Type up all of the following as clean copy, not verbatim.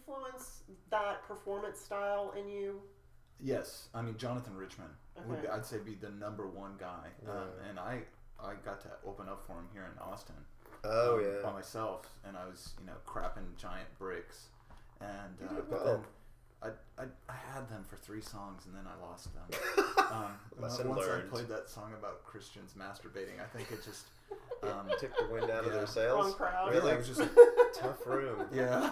influence that performance style in you? Yes, I mean Jonathan Richman would Okay. I'd say be the number one guy, and I got to open up for him here in Austin. By myself, and I was crapping giant bricks, and then I had them for 3 songs and then I lost them. Lesson once learned. I played that song about Christians masturbating, I think it just took the wind out of their sails. Wrong crowd. Really? it was just Tough room. yeah.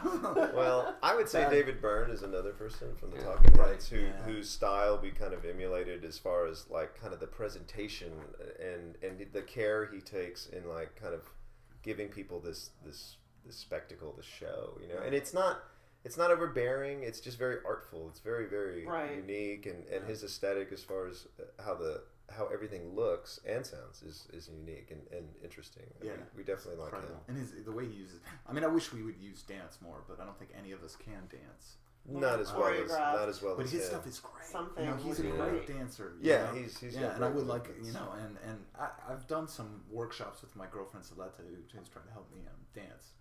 Well, I would say David Byrne is another person from the Yeah. Talking Right, Heads whose style we kind of emulated as far as like kind of the presentation and the care he takes in like kind of giving people this spectacle, this show, and it's not overbearing. It's just very artful. It's very, very unique, and his aesthetic as far as how everything looks and sounds is unique and interesting. We definitely like him. And the way he uses. I mean, I wish we would use dance more, but I don't think any of us can dance. Not as well as But as his him. stuff is great. Something he's a great dancer. He's and I would like and I've done some workshops with my girlfriend Saletta, who's trying to help me dance.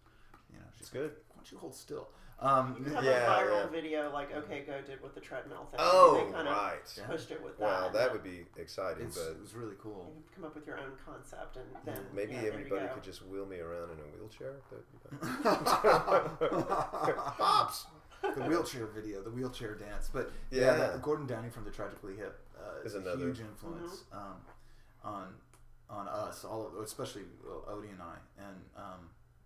She's good. Why don't you hold still? You have a viral video like OK Go did with the treadmill thing. Oh, they kind right. of pushed it with that. Wow, that would be exciting. But it was really cool. You come up with your own concept, and then maybe there everybody you go. could just wheel me around in a wheelchair. Pops. The wheelchair video, the wheelchair dance, but Gordon Downey from the Tragically Hip is a huge influence on us, especially Odie and I, and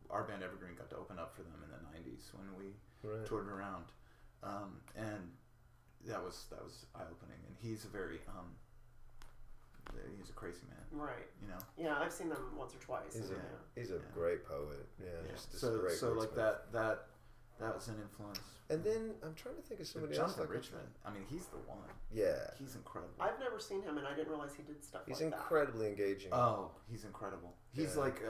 our band Evergreen got to open up for them in the '90s when we toured around, and that was eye opening. And he's a very he's a crazy man, right? Yeah, I've seen them once or twice. He's a great poet. Just so great like that was an influence. And then I'm trying to think of somebody else Jonathan like Richman. I mean, he's the one. Yeah, he's incredible. I've never seen him, and I didn't realize he did stuff he's like that. He's incredibly engaging. Oh, he's incredible. He's like,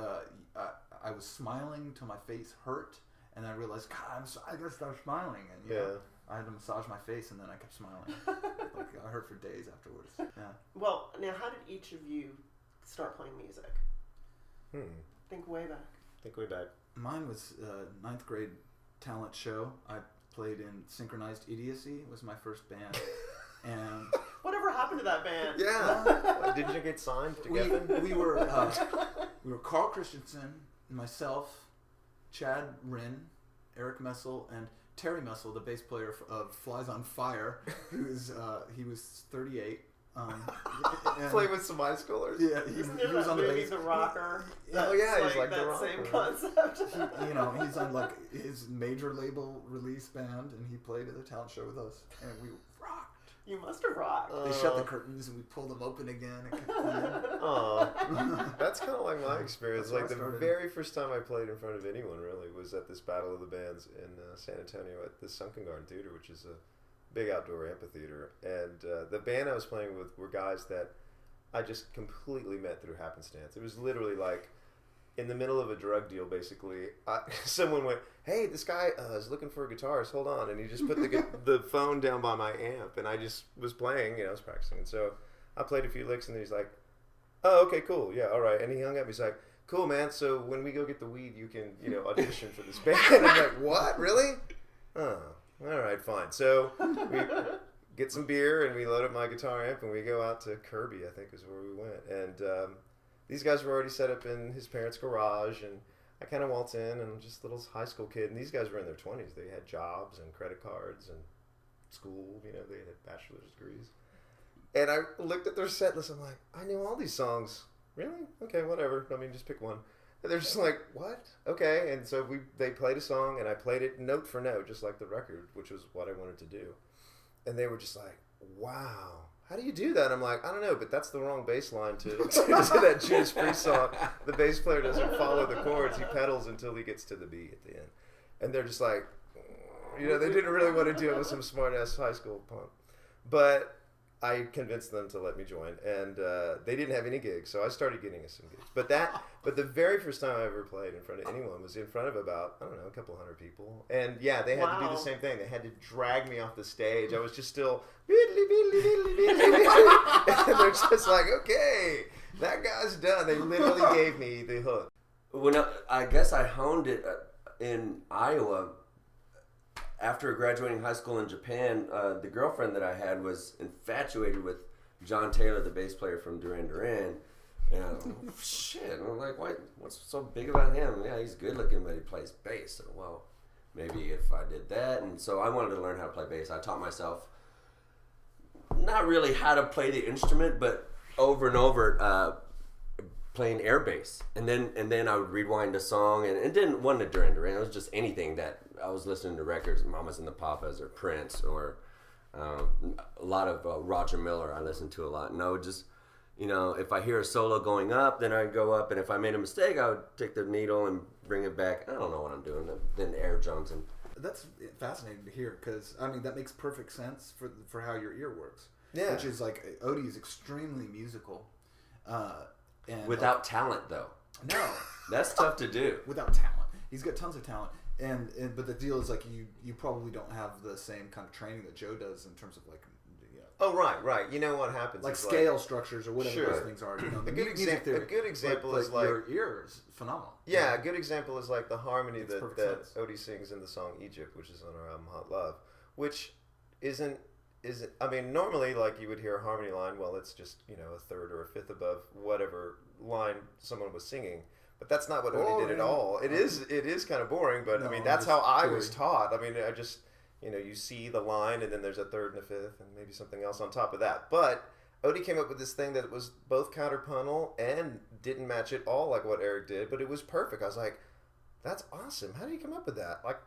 I was smiling till my face hurt, and I realized, God, I gotta stop smiling. And I had to massage my face, and then I kept smiling. Like I hurt for days afterwards. Yeah. Well, now, how did each of you start playing music? Think way back. Mine was 9th grade talent show. I played in Synchronized Idiocy. Was my first band. And whatever happened to that band? Yeah. Did you get signed to Geffen? We were Carl Christensen, myself, Chad Rinn, Eric Messel, and Terry Messel, the bass player of Flies on Fire, he was 38. Play with some high schoolers. Yeah, he was on the bass. The Rocker. He's like that the Rocker. same concept. He's on like his major label release band, and he played at the talent show with us, and we rocked. You must have rocked. They shut the curtains and we pulled them open again and kept playing. That's kind of like my experience. Like the very first time I played in front of anyone really was at this Battle of the Bands in San Antonio at the Sunken Garden Theater, which is a big outdoor amphitheater. And the band I was playing with were guys that I just completely met through happenstance. It was literally like in the middle of a drug deal, basically. Someone went, "Hey, this guy is looking for a guitarist. Hold on," and he just put the phone down by my amp, and I just was playing. I was practicing, and so I played a few licks, and he's like, "Oh, okay, cool, yeah, all right." And he hung up. He's like, "Cool, man. So when we go get the weed, you can audition for this band." And I'm like, "What? Really? Oh, all right, fine." So we get some beer, and we load up my guitar amp, and we go out to Kirby, I think is where we went, and these guys were already set up in his parents' garage, and I kind of waltz in, and I'm just a little high school kid, and these guys were in their 20s. They had jobs and credit cards and school, they had bachelor's degrees. And I looked at their set list, I'm like, I knew all these songs. Really? Okay, whatever. I mean, just pick one. And they're just like, what? Okay. And so they played a song, and I played it note for note, just like the record, which was what I wanted to do. And they were just like, wow. How do you do that? I'm like, I don't know, but that's the wrong bass line to that Judas Priest song. The bass player doesn't follow the chords. He pedals until he gets to the beat at the end. And they're just like, they didn't really want to deal with some smart-ass high school punk. But I convinced them to let me join, and they didn't have any gigs, so I started getting us some gigs. But the very first time I ever played in front of anyone was in front of about, I don't know, a couple hundred people. And yeah, they had to do the same thing. They had to drag me off the stage. I was just still, and they're just like, okay, that guy's done. They literally gave me the hook. When I guess I honed it in Iowa. after graduating high school in Japan, the girlfriend that I had was infatuated with John Taylor, the bass player from Duran Duran. And I'm like, shit. And I'm like, what's so big about him? Yeah, he's good looking, but he plays bass. So, well, maybe if I did that. And so I wanted to learn how to play bass. I taught myself not really how to play the instrument, but over and over playing air bass. And then I would rewind a song, and it didn't want to Duran Duran. It was just anything that I was listening to records, Mamas and the Papas or Prince or a lot of Roger Miller I listened to a lot. And I would just, if I hear a solo going up, then I'd go up. And if I made a mistake, I would take the needle and bring it back. I don't know what I'm doing. Then the air drums. And that's fascinating to hear because, that makes perfect sense for how your ear works. Yeah. Which is like, Odie is extremely musical. And without talent, though. No. That's tough to do. Without talent. He's got tons of talent. But the deal is like you probably don't have the same kind of training that Joe does in terms of like oh right. You know what happens like scale structures or whatever those things are. A good example is like your ear is phenomenal. Yeah, a good example is like the harmony that Odie sings in the song Egypt, which is on our album Hot Love, which isn't. I mean, normally like you would hear a harmony line. Well, it's just a third or a fifth above whatever line someone was singing. But that's not what Odie did at all. It is kind of boring, but I mean that's how I was taught. I mean, I just you see the line and then there's a third and a fifth and maybe something else on top of that. But Odie came up with this thing that was both counterpuntal and didn't match at all like what Eric did, but it was perfect. I was like, that's awesome. How did you come up with that? Like,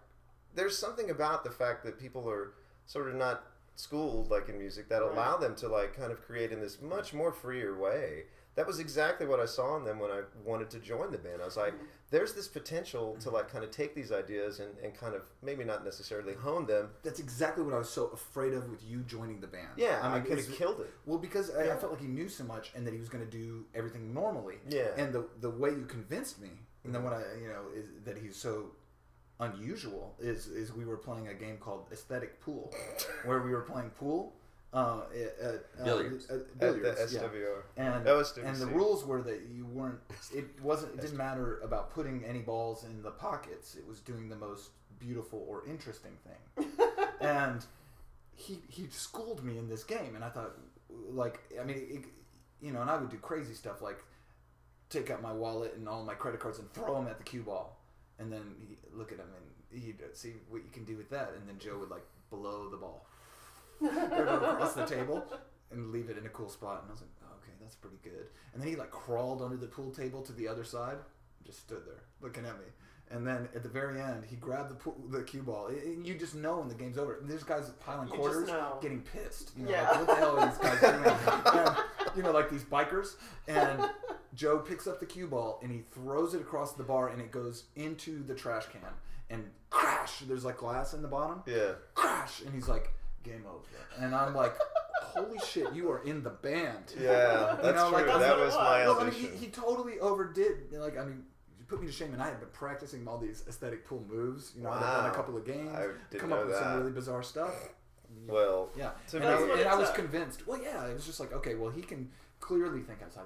there's something about the fact that people are sort of not schooled like in music that allow them to like kind of create in this much more freer way. That was exactly what I saw in them when I wanted to join the band. I was like, there's this potential to like kind of take these ideas and kind of maybe not necessarily hone them. That's exactly what I was so afraid of with you joining the band. Yeah, I could have killed it. Well, because I felt like he knew so much and that he was going to do everything normally. Yeah. And the way you convinced me, and then when I, is that he's so unusual is we were playing a game called Aesthetic Pool, where we were playing pool. Billiards. At the SWR. And the rules were that you weren't. It didn't matter about putting any balls in the pockets. It was doing the most beautiful or interesting thing. And he schooled me in this game, and I thought, and I would do crazy stuff like take out my wallet and all my credit cards and throw them at the cue ball, and then he'd look at him and he'd see what you can do with that, and then Joe would like blow the ball across the table and leave it in a cool spot, and I was like, oh, okay, that's pretty good. And then he like crawled under the pool table to the other side, just stood there looking at me, and then at the very end he grabbed the cue ball. You just know when the game's over. And there's guys piling quarters getting pissed, like, what the hell are these guys doing? And, like these bikers, and Joe picks up the cue ball and he throws it across the bar and it goes into the trash can and crash, there's like glass in the bottom, crash, and he's like, game over. And I'm like, holy shit, you are in the band. Yeah, that's true. Like, that was my audition. He totally overdid. Like, I mean, you put me to shame, and I had been practicing all these aesthetic pool moves. I'd done a couple of games, come up with some really bizarre stuff. Well, yeah. And I was convinced. Well, yeah, it was just like, okay, well, he can clearly think outside